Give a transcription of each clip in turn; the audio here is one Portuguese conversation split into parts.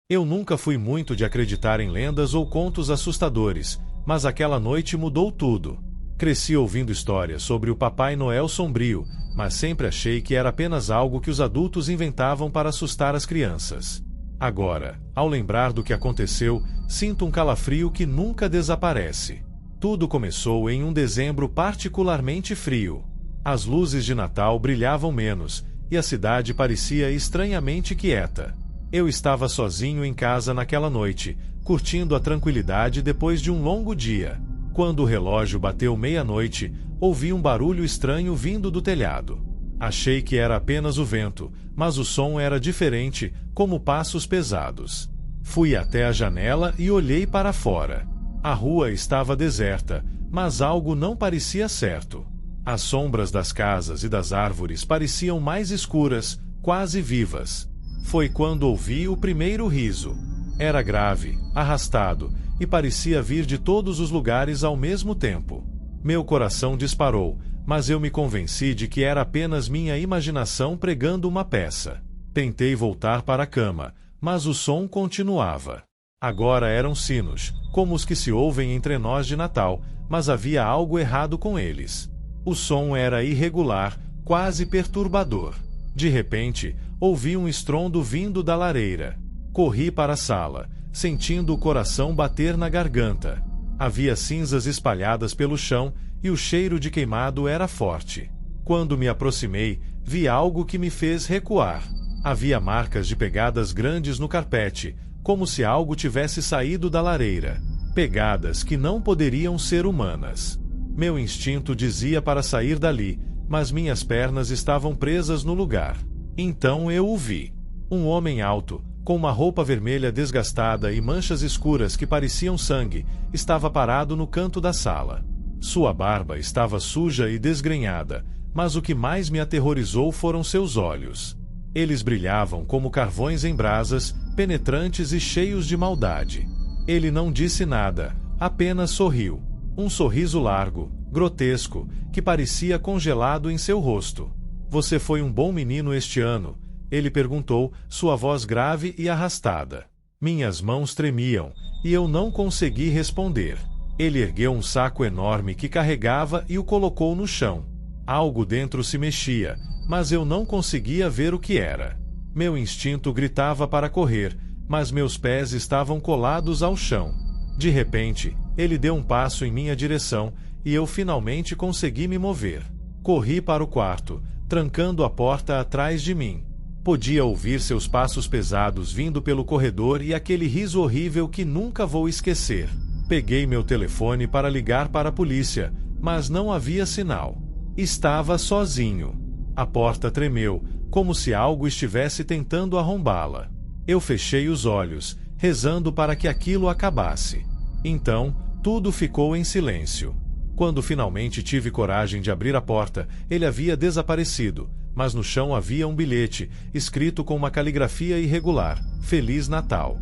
Eu nunca fui muito de acreditar em lendas ou contos assustadores, mas aquela noite mudou tudo. Cresci ouvindo histórias sobre o Papai Noel sombrio, mas sempre achei que era apenas algo que os adultos inventavam para assustar as crianças. Agora, ao lembrar do que aconteceu, sinto um calafrio que nunca desaparece. Tudo começou em um dezembro particularmente frio. As luzes de Natal brilhavam menos, e a cidade parecia estranhamente quieta. Eu estava sozinho em casa naquela noite, curtindo a tranquilidade depois de um longo dia. Quando o relógio bateu meia-noite, ouvi um barulho estranho vindo do telhado. Achei que era apenas o vento, mas o som era diferente, como passos pesados. Fui até a janela e olhei para fora. A rua estava deserta, mas algo não parecia certo. As sombras das casas e das árvores pareciam mais escuras, quase vivas. Foi quando ouvi o primeiro riso. Era grave, arrastado, e parecia vir de todos os lugares ao mesmo tempo. Meu coração disparou, mas eu me convenci de que era apenas minha imaginação pregando uma peça. Tentei voltar para a cama, mas o som continuava. Agora eram sinos, como os que se ouvem entre nós de Natal, mas havia algo errado com eles. O som era irregular, quase perturbador. De repente, ouvi um estrondo vindo da lareira. Corri para a sala, sentindo o coração bater na garganta. Havia cinzas espalhadas pelo chão e o cheiro de queimado era forte. Quando me aproximei, vi algo que me fez recuar. Havia marcas de pegadas grandes no carpete, como se algo tivesse saído da lareira. Pegadas que não poderiam ser humanas. Meu instinto dizia para sair dali, mas minhas pernas estavam presas no lugar. Então eu o vi. Um homem alto, com uma roupa vermelha desgastada e manchas escuras que pareciam sangue, estava parado no canto da sala. Sua barba estava suja e desgrenhada, mas o que mais me aterrorizou foram seus olhos. Eles brilhavam como carvões em brasas, penetrantes e cheios de maldade. Ele não disse nada, apenas sorriu. Um sorriso largo, grotesco, que parecia congelado em seu rosto. "Você foi um bom menino este ano?" ele perguntou, sua voz grave e arrastada. Minhas mãos tremiam, e eu não consegui responder. Ele ergueu um saco enorme que carregava e o colocou no chão. Algo dentro se mexia, mas eu não conseguia ver o que era. Meu instinto gritava para correr, mas meus pés estavam colados ao chão. De repente, ele deu um passo em minha direção, e eu finalmente consegui me mover. Corri para o quarto, trancando a porta atrás de mim. Podia ouvir seus passos pesados vindo pelo corredor e aquele riso horrível que nunca vou esquecer. Peguei meu telefone para ligar para a polícia, mas não havia sinal. Estava sozinho. A porta tremeu, como se algo estivesse tentando arrombá-la. Eu fechei os olhos, rezando para que aquilo acabasse. Então, tudo ficou em silêncio. Quando finalmente tive coragem de abrir a porta, ele havia desaparecido, mas no chão havia um bilhete, escrito com uma caligrafia irregular: Feliz Natal.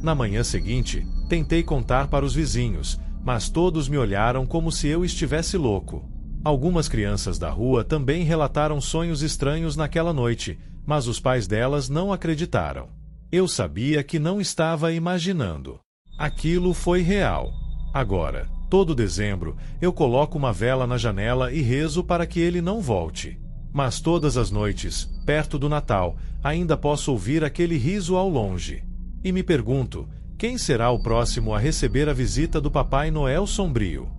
Na manhã seguinte, tentei contar para os vizinhos, mas todos me olharam como se eu estivesse louco. Algumas crianças da rua também relataram sonhos estranhos naquela noite, mas os pais delas não acreditaram. Eu sabia que não estava imaginando. Aquilo foi real. Agora, todo dezembro, eu coloco uma vela na janela e rezo para que ele não volte. Mas todas as noites, perto do Natal, ainda posso ouvir aquele riso ao longe. E me pergunto, quem será o próximo a receber a visita do Papai Noel sombrio?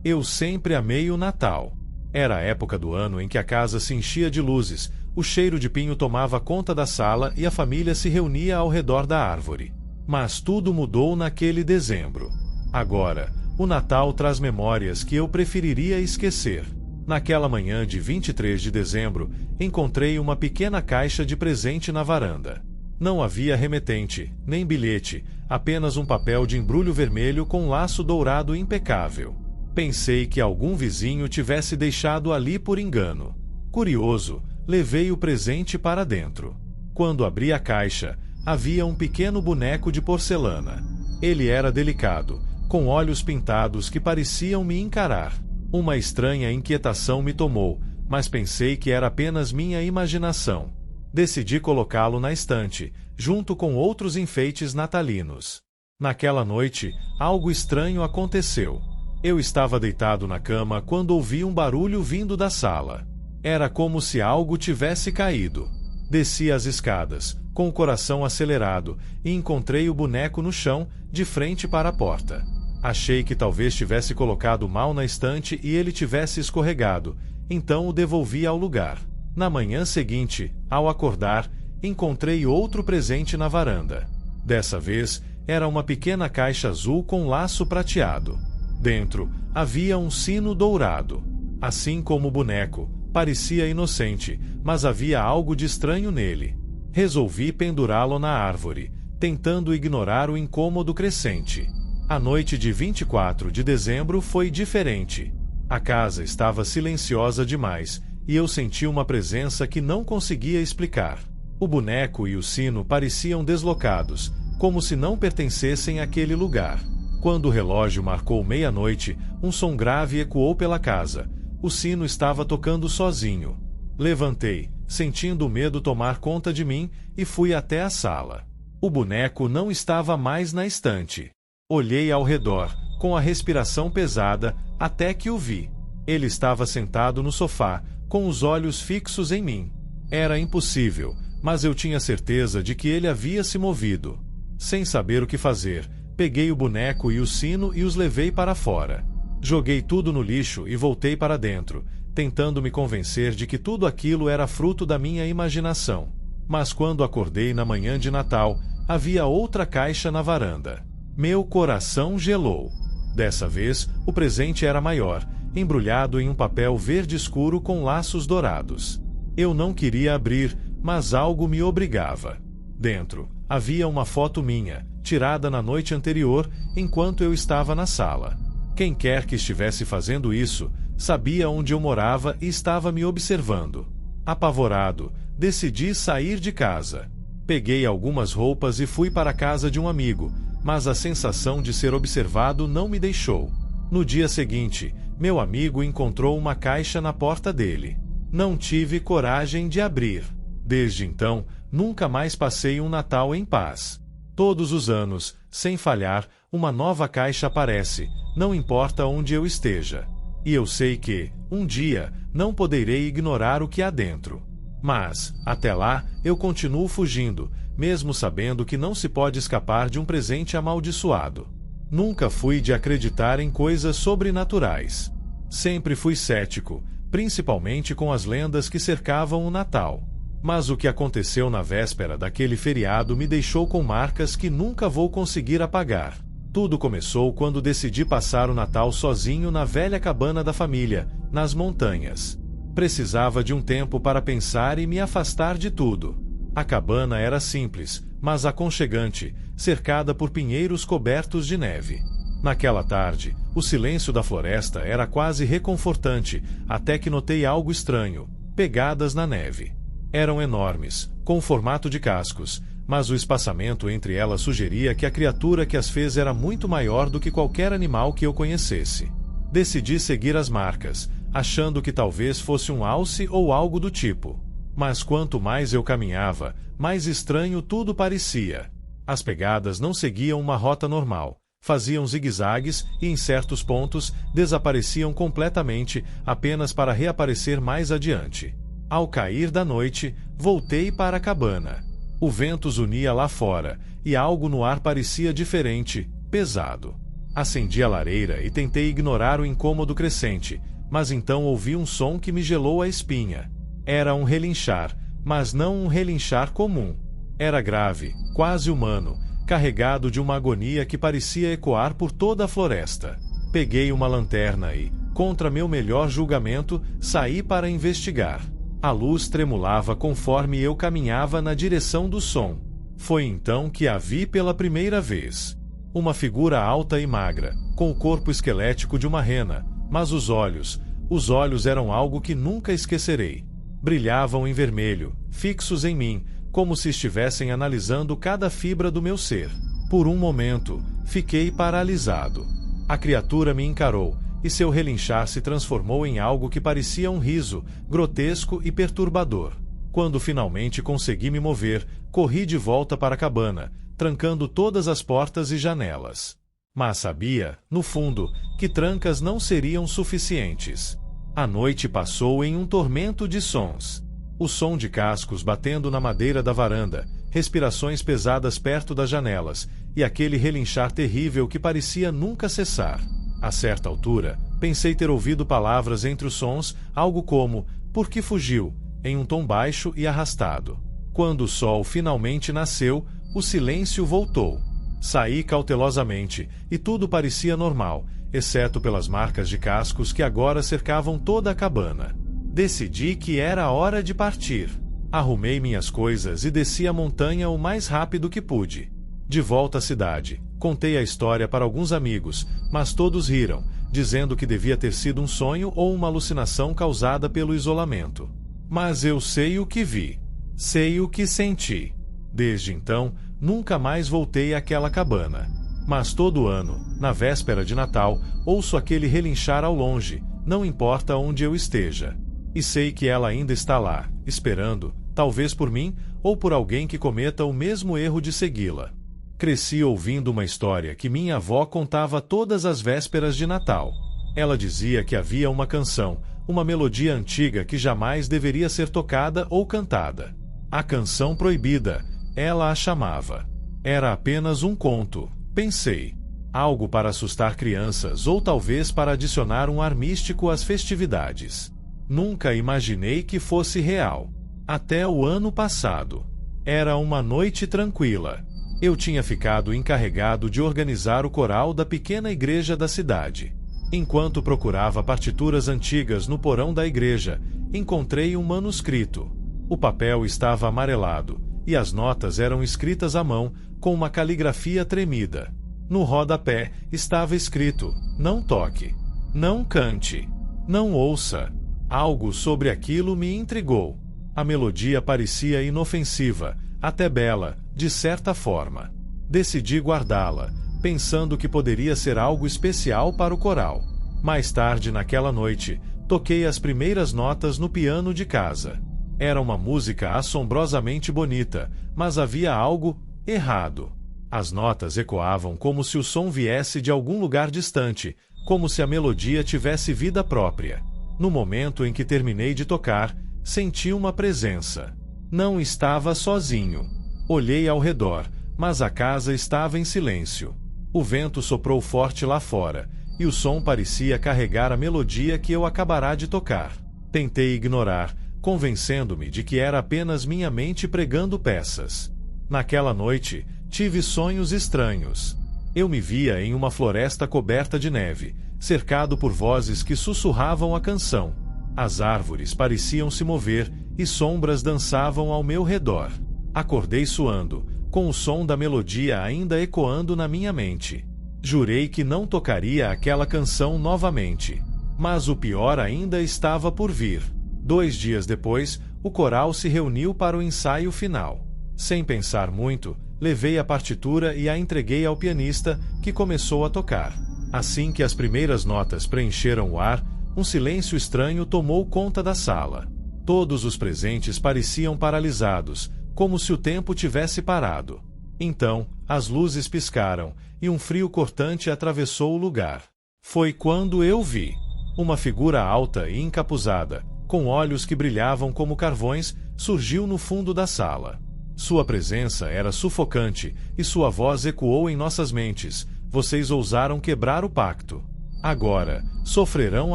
Eu sempre amei o Natal. Era a época do ano em que a casa se enchia de luzes, o cheiro de pinho tomava conta da sala e a família se reunia ao redor da árvore. Mas tudo mudou naquele dezembro. Agora, o Natal traz memórias que eu preferiria esquecer. Naquela manhã de 23 de dezembro, encontrei uma pequena caixa de presente na varanda. Não havia remetente, nem bilhete, apenas um papel de embrulho vermelho com um laço dourado impecável. Pensei que algum vizinho tivesse deixado ali por engano. Curioso, levei o presente para dentro. Quando abri a caixa, havia um pequeno boneco de porcelana. Ele era delicado, com olhos pintados que pareciam me encarar. Uma estranha inquietação me tomou, mas pensei que era apenas minha imaginação. Decidi colocá-lo na estante, junto com outros enfeites natalinos. Naquela noite, algo estranho aconteceu. Eu estava deitado na cama quando ouvi um barulho vindo da sala. Era como se algo tivesse caído. Desci as escadas, com o coração acelerado, e encontrei o boneco no chão, de frente para a porta. Achei que talvez tivesse colocado mal na estante e ele tivesse escorregado, então o devolvi ao lugar. Na manhã seguinte, ao acordar, encontrei outro presente na varanda. Dessa vez, era uma pequena caixa azul com laço prateado. Dentro, havia um sino dourado. Assim como o boneco, parecia inocente, mas havia algo de estranho nele. Resolvi pendurá-lo na árvore, tentando ignorar o incômodo crescente. A noite de 24 de dezembro foi diferente. A casa estava silenciosa demais, e eu senti uma presença que não conseguia explicar. O boneco e o sino pareciam deslocados, como se não pertencessem àquele lugar. Quando o relógio marcou meia-noite, um som grave ecoou pela casa. O sino estava tocando sozinho. Levantei, sentindo o medo tomar conta de mim, e fui até a sala. O boneco não estava mais na estante. Olhei ao redor, com a respiração pesada, até que o vi. Ele estava sentado no sofá, com os olhos fixos em mim. Era impossível, mas eu tinha certeza de que ele havia se movido. Sem saber o que fazer, peguei o boneco e o sino e os levei para fora. Joguei tudo no lixo e voltei para dentro, tentando me convencer de que tudo aquilo era fruto da minha imaginação. Mas quando acordei na manhã de Natal, havia outra caixa na varanda. Meu coração gelou. Dessa vez, o presente era maior, embrulhado em um papel verde escuro com laços dourados. Eu não queria abrir, mas algo me obrigava. Dentro, havia uma foto minha, tirada na noite anterior, enquanto eu estava na sala. Quem quer que estivesse fazendo isso, sabia onde eu morava e estava me observando. Apavorado, decidi sair de casa. Peguei algumas roupas e fui para a casa de um amigo, mas a sensação de ser observado não me deixou. No dia seguinte, meu amigo encontrou uma caixa na porta dele. Não tive coragem de abrir. Desde então, nunca mais passei um Natal em paz. Todos os anos, sem falhar, uma nova caixa aparece, não importa onde eu esteja. E eu sei que, um dia, não poderei ignorar o que há dentro. Mas, até lá, eu continuo fugindo, mesmo sabendo que não se pode escapar de um presente amaldiçoado. Nunca fui de acreditar em coisas sobrenaturais. Sempre fui cético, principalmente com as lendas que cercavam o Natal. Mas o que aconteceu na véspera daquele feriado me deixou com marcas que nunca vou conseguir apagar. Tudo começou quando decidi passar o Natal sozinho na velha cabana da família, nas montanhas. Precisava de um tempo para pensar e me afastar de tudo. A cabana era simples, mas aconchegante, cercada por pinheiros cobertos de neve. Naquela tarde, o silêncio da floresta era quase reconfortante, até que notei algo estranho: pegadas na neve. Eram enormes, com formato de cascos, mas o espaçamento entre elas sugeria que a criatura que as fez era muito maior do que qualquer animal que eu conhecesse. Decidi seguir as marcas, achando que talvez fosse um alce ou algo do tipo. Mas quanto mais eu caminhava, mais estranho tudo parecia. As pegadas não seguiam uma rota normal, faziam zigue-zagues e, em certos pontos, desapareciam completamente, apenas para reaparecer mais adiante. Ao cair da noite, voltei para a cabana. O vento zunia lá fora, e algo no ar parecia diferente, pesado. Acendi a lareira e tentei ignorar o incômodo crescente, mas então ouvi um som que me gelou a espinha. Era um relinchar, mas não um relinchar comum. Era grave, quase humano, carregado de uma agonia que parecia ecoar por toda a floresta. Peguei uma lanterna e, contra meu melhor julgamento, saí para investigar. A luz tremulava conforme eu caminhava na direção do som. Foi então que a vi pela primeira vez. Uma figura alta e magra, com o corpo esquelético de uma rena, mas os olhos eram algo que nunca esquecerei. Brilhavam em vermelho, fixos em mim, como se estivessem analisando cada fibra do meu ser. Por um momento, fiquei paralisado. A criatura me encarou, e seu relinchar se transformou em algo que parecia um riso, grotesco e perturbador. Quando finalmente consegui me mover, corri de volta para a cabana, trancando todas as portas e janelas. Mas sabia, no fundo, que trancas não seriam suficientes. A noite passou em um tormento de sons. O som de cascos batendo na madeira da varanda, respirações pesadas perto das janelas, e aquele relinchar terrível que parecia nunca cessar. A certa altura, pensei ter ouvido palavras entre os sons, algo como, "Por que fugiu?", em um tom baixo e arrastado. Quando o sol finalmente nasceu, o silêncio voltou. Saí cautelosamente, e tudo parecia normal, exceto pelas marcas de cascos que agora cercavam toda a cabana. Decidi que era hora de partir. Arrumei minhas coisas e desci a montanha o mais rápido que pude. De volta à cidade, contei a história para alguns amigos, mas todos riram, dizendo que devia ter sido um sonho ou uma alucinação causada pelo isolamento. Mas eu sei o que vi. Sei o que senti. Desde então, nunca mais voltei àquela cabana. Mas todo ano, na véspera de Natal, ouço aquele relinchar ao longe, não importa onde eu esteja. E sei que ela ainda está lá, esperando, talvez por mim, ou por alguém que cometa o mesmo erro de segui-la. Cresci ouvindo uma história que minha avó contava todas as vésperas de Natal. Ela dizia que havia uma canção, uma melodia antiga que jamais deveria ser tocada ou cantada. A canção proibida, ela a chamava. Era apenas um conto, pensei. Algo para assustar crianças ou talvez para adicionar um ar místico às festividades. Nunca imaginei que fosse real. Até o ano passado. Era uma noite tranquila. Eu tinha ficado encarregado de organizar o coral da pequena igreja da cidade. Enquanto procurava partituras antigas no porão da igreja, encontrei um manuscrito. O papel estava amarelado, e as notas eram escritas à mão, com uma caligrafia tremida. No rodapé estava escrito: "Não toque. Não cante. Não ouça." Algo sobre aquilo me intrigou. A melodia parecia inofensiva, até bela, de certa forma. Decidi guardá-la, pensando que poderia ser algo especial para o coral. Mais tarde naquela noite, toquei as primeiras notas no piano de casa. Era uma música assombrosamente bonita, mas havia algo errado. As notas ecoavam como se o som viesse de algum lugar distante, como se a melodia tivesse vida própria. No momento em que terminei de tocar, senti uma presença. Não estava sozinho. Olhei ao redor, mas a casa estava em silêncio. O vento soprou forte lá fora, e o som parecia carregar a melodia que eu acabara de tocar. Tentei ignorar, convencendo-me de que era apenas minha mente pregando peças. Naquela noite, tive sonhos estranhos. Eu me via em uma floresta coberta de neve, cercado por vozes que sussurravam a canção. As árvores pareciam se mover, e sombras dançavam ao meu redor. Acordei suando, com o som da melodia ainda ecoando na minha mente. Jurei que não tocaria aquela canção novamente. Mas o pior ainda estava por vir. 2 dias depois, o coral se reuniu para o ensaio final. Sem pensar muito, levei a partitura e a entreguei ao pianista, que começou a tocar. Assim que as primeiras notas preencheram o ar, um silêncio estranho tomou conta da sala. Todos os presentes pareciam paralisados, como se o tempo tivesse parado. Então, as luzes piscaram, e um frio cortante atravessou o lugar. Foi quando eu vi uma figura alta e encapuzada, com olhos que brilhavam como carvões, surgiu no fundo da sala. Sua presença era sufocante, e sua voz ecoou em nossas mentes: "Vocês ousaram quebrar o pacto. Agora, sofrerão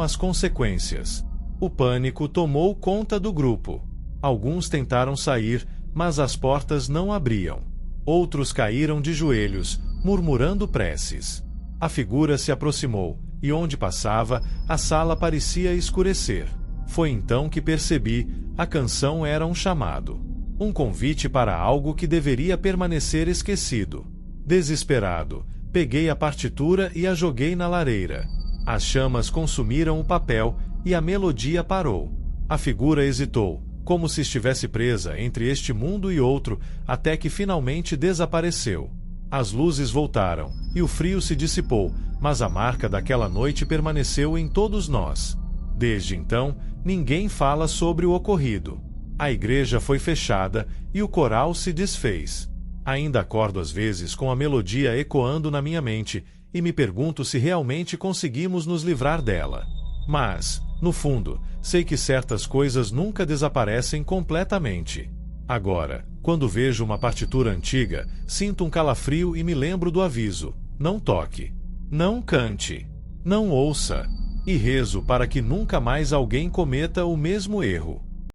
as consequências." O pânico tomou conta do grupo. Alguns tentaram sair, mas as portas não abriam. Outros caíram de joelhos, murmurando preces. A figura se aproximou, e onde passava, a sala parecia escurecer. Foi então que percebi: a canção era um chamado. Um convite para algo que deveria permanecer esquecido. Desesperado, peguei a partitura e a joguei na lareira. As chamas consumiram o papel, e a melodia parou. A figura hesitou, como se estivesse presa entre este mundo e outro, até que finalmente desapareceu. As luzes voltaram, e o frio se dissipou, mas a marca daquela noite permaneceu em todos nós. Desde então, ninguém fala sobre o ocorrido. A igreja foi fechada e o coral se desfez. Ainda acordo às vezes com a melodia ecoando na minha mente e me pergunto se realmente conseguimos nos livrar dela. Mas, no fundo, sei que certas coisas nunca desaparecem completamente. Agora, quando vejo uma partitura antiga, sinto um calafrio e me lembro do aviso: não toque, não cante, não ouça, e rezo para que nunca mais alguém cometa o mesmo erro.